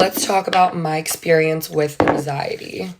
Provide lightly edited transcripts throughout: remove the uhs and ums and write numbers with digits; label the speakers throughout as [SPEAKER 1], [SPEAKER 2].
[SPEAKER 1] Let's talk about my experience with anxiety.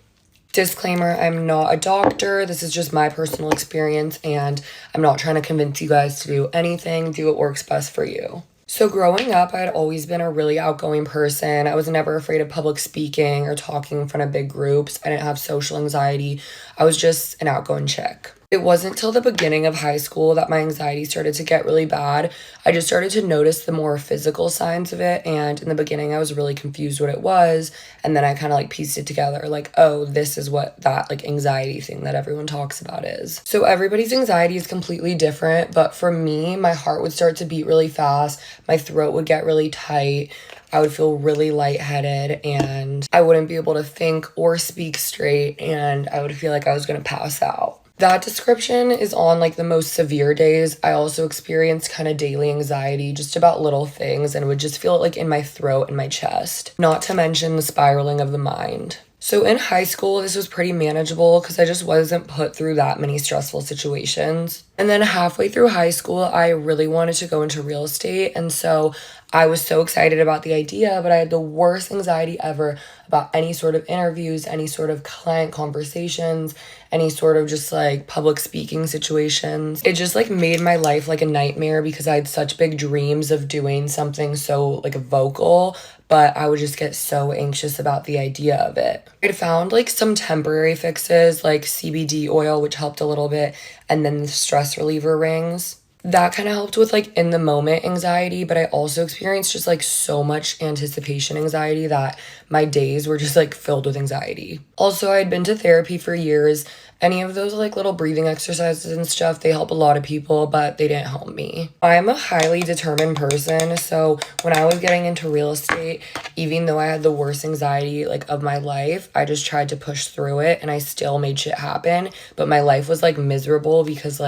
[SPEAKER 1] Disclaimer, I'm not a doctor. This is just my personal experience, and I'm not trying to convince you guys to do anything. Do what works best for you. So growing up, I had always been a really outgoing person. I was never afraid of public speaking or talking in front of big groups. I didn't have social anxiety. I was just an outgoing chick. It wasn't till the beginning of high school that my anxiety started to get really bad. I just started to notice the more physical signs of it, and in the beginning I was really confused what it was, and then I kind of pieced it together like, oh, this is what that anxiety thing that everyone talks about is. So everybody's anxiety is completely different, but for me, my heart would start to beat really fast, my throat would get really tight, I would feel really lightheaded, and I wouldn't be able to think or speak straight, and I would feel like I was gonna pass out. That description is on the most severe days. I also experienced kind of daily anxiety just about little things and would just feel it in my throat and my chest, not to mention the spiraling of the mind. So in high school, this was pretty manageable because I just wasn't put through that many stressful situations. And then halfway through high school, I really wanted to go into real estate. And so I was so excited about the idea, but I had the worst anxiety ever about any sort of interviews, any sort of client conversations, any sort of just public speaking situations. It just made my life a nightmare because I had such big dreams of doing something so vocal, but I would just get so anxious about the idea of it. I found some temporary fixes like CBD oil, which helped a little bit, and then the stress reliever rings. That kind of helped with in the moment anxiety, but I also experienced just so much anticipation anxiety that my days were just filled with anxiety. Also, I had been to therapy for years. Any of those little breathing exercises and stuff, they help a lot of people, but they didn't help me. I'm a highly determined person, so when I was getting into real estate, even though I had the worst anxiety of my life, I just tried to push through it and I still made shit happen, but my life was miserable because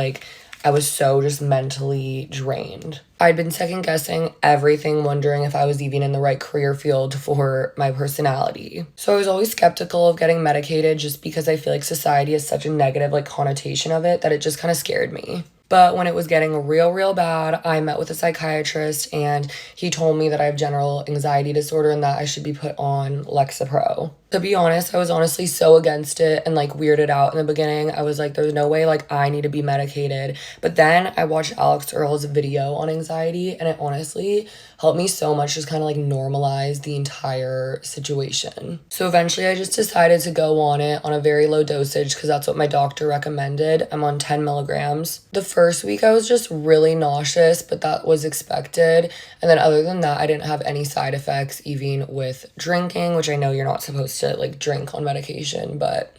[SPEAKER 1] I was so just mentally drained. I'd been second guessing everything, wondering if I was even in the right career field for my personality. So I was always skeptical of getting medicated just because I feel society has such a negative connotation of it that it just kind of scared me. But when it was getting real bad, I met with a psychiatrist and he told me that I have general anxiety disorder and that I should be put on Lexapro. To be honest, I was honestly so against it and weirded out in the beginning. I was there's no way I need to be medicated. But then I watched Alex Earl's video on anxiety and it honestly helped me so much just kind of normalize the entire situation. So eventually I just decided to go on it on a very low dosage because that's what my doctor recommended. I'm on 10 milligrams. The first week I was just really nauseous, but that was expected. And then other than that, I didn't have any side effects, even with drinking, which I know you're not supposed to drink on medication, but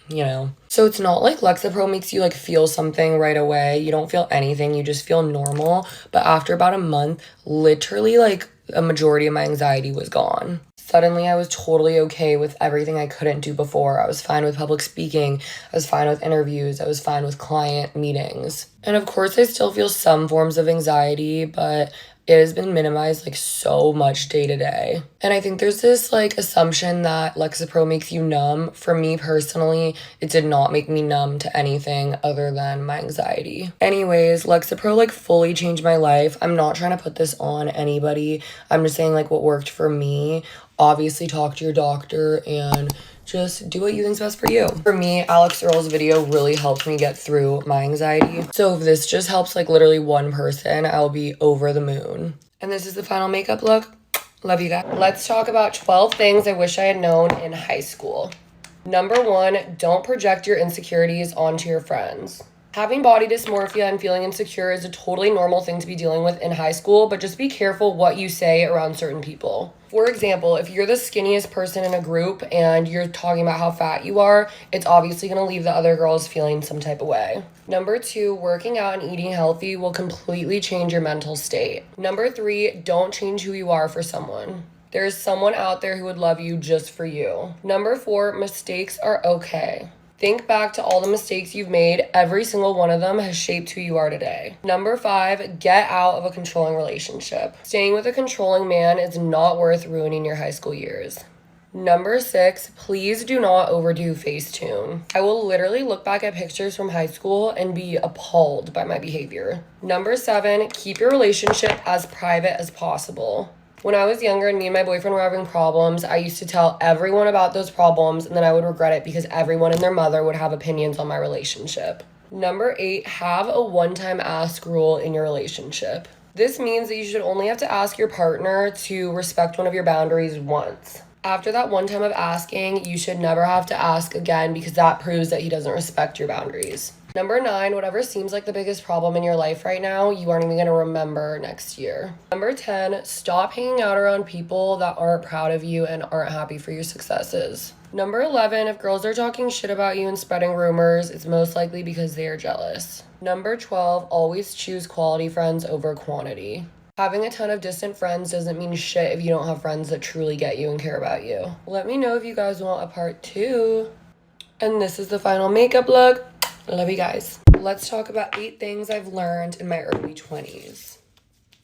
[SPEAKER 1] So it's not Lexapro makes you feel something right away. You don't feel anything, you just feel normal. But after about a month, literally a majority of my anxiety was gone. Suddenly, I was totally okay with everything I couldn't do before. I was fine with public speaking. I was fine with interviews. I was fine with client meetings. And of course, I still feel some forms of anxiety, but it has been minimized so much day to day. And I think there's this assumption that Lexapro makes you numb. For me personally, it did not make me numb to anything other than my anxiety. Anyways, Lexapro fully changed my life. I'm not trying to put this on anybody. I'm just saying what worked for me. Obviously talk to your doctor and just do what you think's best for you. For me, Alex Earl's video really helped me get through my anxiety. So if this just helps literally one person, I'll be over the moon. And this is the final makeup look. Love you guys. Let's talk about 12 things I wish I had known in high school. Number 1, don't project your insecurities onto your friends. Having body dysmorphia and feeling insecure is a totally normal thing to be dealing with in high school, but just be careful what you say around certain people. For example, if you're the skinniest person in a group and you're talking about how fat you are, it's obviously going to leave the other girls feeling some type of way. Number 2, working out and eating healthy will completely change your mental state. Number 3, don't change who you are for someone. There's someone out there who would love you just for you. Number 4, mistakes are okay. Think back to all the mistakes you've made. Every single one of them has shaped who you are today. Number 5, get out of a controlling relationship. Staying with a controlling man is not worth ruining your high school years. Number 6, please do not overdo Facetune. I will literally look back at pictures from high school and be appalled by my behavior. Number 7, keep your relationship as private as possible. When I was younger and me and my boyfriend were having problems, I used to tell everyone about those problems and then I would regret it because everyone and their mother would have opinions on my relationship. Number 8, have a one-time ask rule in your relationship. This means that you should only have to ask your partner to respect one of your boundaries once. After that one time of asking, you should never have to ask again because that proves that he doesn't respect your boundaries. Number 9, whatever seems like the biggest problem in your life right now, you aren't even going to remember next year. Number 10, stop hanging out around people that aren't proud of you and aren't happy for your successes. Number 11, if girls are talking shit about you and spreading rumors, it's most likely because they are jealous. Number 12, always choose quality friends over quantity. Having a ton of distant friends doesn't mean shit if you don't have friends that truly get you and care about you. Let me know if you guys want a part 2. And this is the final makeup look. Love you guys. Let's talk about 8 things I've learned in my early 20s.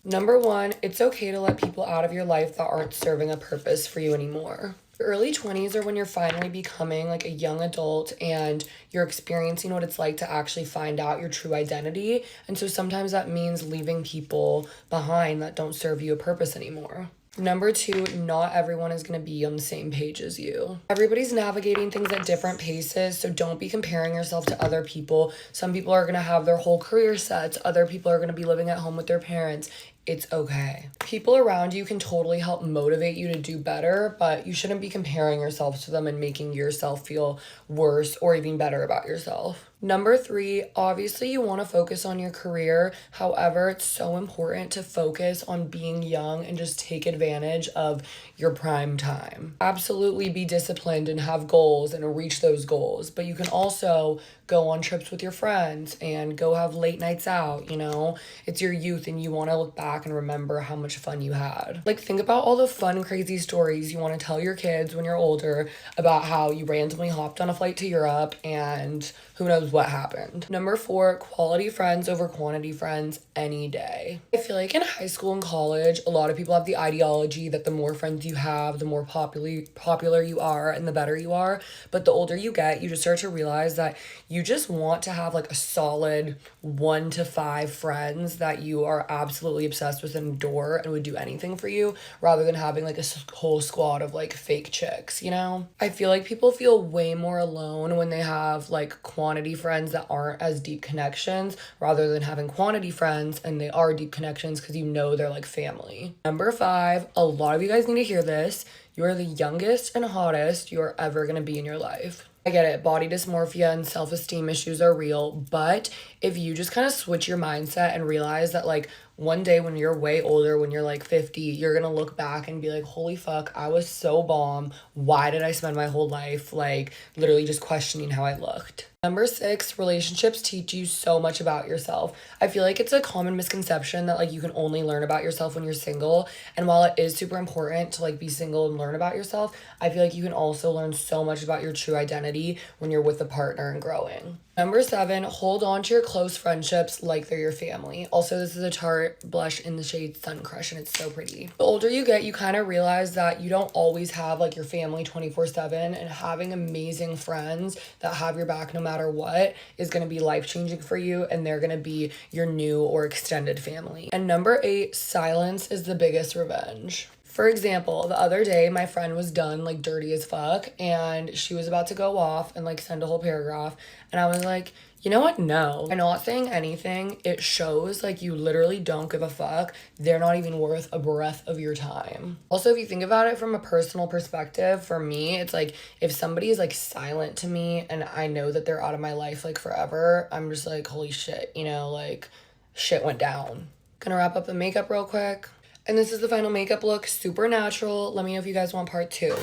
[SPEAKER 1] Number 1, it's okay to let people out of your life that aren't serving a purpose for you anymore. Your early 20s are when you're finally becoming like a young adult and you're experiencing what it's like to actually find out your true identity. And so sometimes that means leaving people behind that don't serve you a purpose anymore. Number 2, not everyone is going to be on the same page as you. Everybody's navigating things at different paces, so don't be comparing yourself to other people. Some people are going to have their whole career set. Other people are going to be living at home with their parents. It's okay. People around you can totally help motivate you to do better, but you shouldn't be comparing yourself to them and making yourself feel worse or even better about yourself. Number 3, obviously you want to focus on your career. However, it's so important to focus on being young and just take advantage of your prime time. Absolutely be disciplined and have goals and reach those goals, but you can also go on trips with your friends and go have late nights out, you know? It's your youth and you want to look back and remember how much fun you had. Like, think about all the fun, crazy stories you want to tell your kids when you're older about how you randomly hopped on a flight to Europe and who knows what happened. Number 4, quality friends over quantity friends any day. I feel like in high school and college, a lot of people have the ideology that the more friends you have, the more popular you are and the better you are. But the older you get, you just start to realize that you just want to have like a solid 1 to 5 friends that you are absolutely obsessed with and adore and would do anything for you, rather than having like a whole squad of like fake chicks, you know? I feel like people feel way more alone when they have like quantity friends that aren't as deep connections, rather than having quantity friends and they are deep connections because you know they're like family. Number 5, a lot of you guys need to hear this. You are the youngest and hottest you are ever going to be in your life. I get it, body dysmorphia and self-esteem issues are real, but if you just kind of switch your mindset and realize that like one day when you're way older, when you're like 50, you're gonna look back and be like, holy fuck, I was so bomb. Why did I spend my whole life like literally just questioning how I looked? Number 6, relationships teach you so much about yourself. I feel like it's a common misconception that like you can only learn about yourself when you're single. And while it is super important to like be single and learn about yourself, I feel like you can also learn so much about your true identity when you're with a partner and growing. Number 7, hold on to your close friendships like they're your family. Also, this is a Tarte blush in the shade Sun Crush, and it's so pretty. The older you get, you kind of realize that you don't always have like your family 24/7, and having amazing friends that have your back no matter what is going to be life-changing for you, and they're going to be your new or extended family. And number 8, silence is the biggest revenge. For example, the other day, my friend was done, like, dirty as fuck, and she was about to go off and, like, send a whole paragraph, and I was like, you know what? No. By not saying anything, it shows, like, you literally don't give a fuck. They're not even worth a breath of your time. Also, if you think about it from a personal perspective, for me, it's like, if somebody is, like, silent to me, and I know that they're out of my life, like, forever, I'm just like, holy shit, you know, like, shit went down. Gonna wrap up the makeup real quick. And this is the final makeup look, super natural. Let me know if you guys want part 2.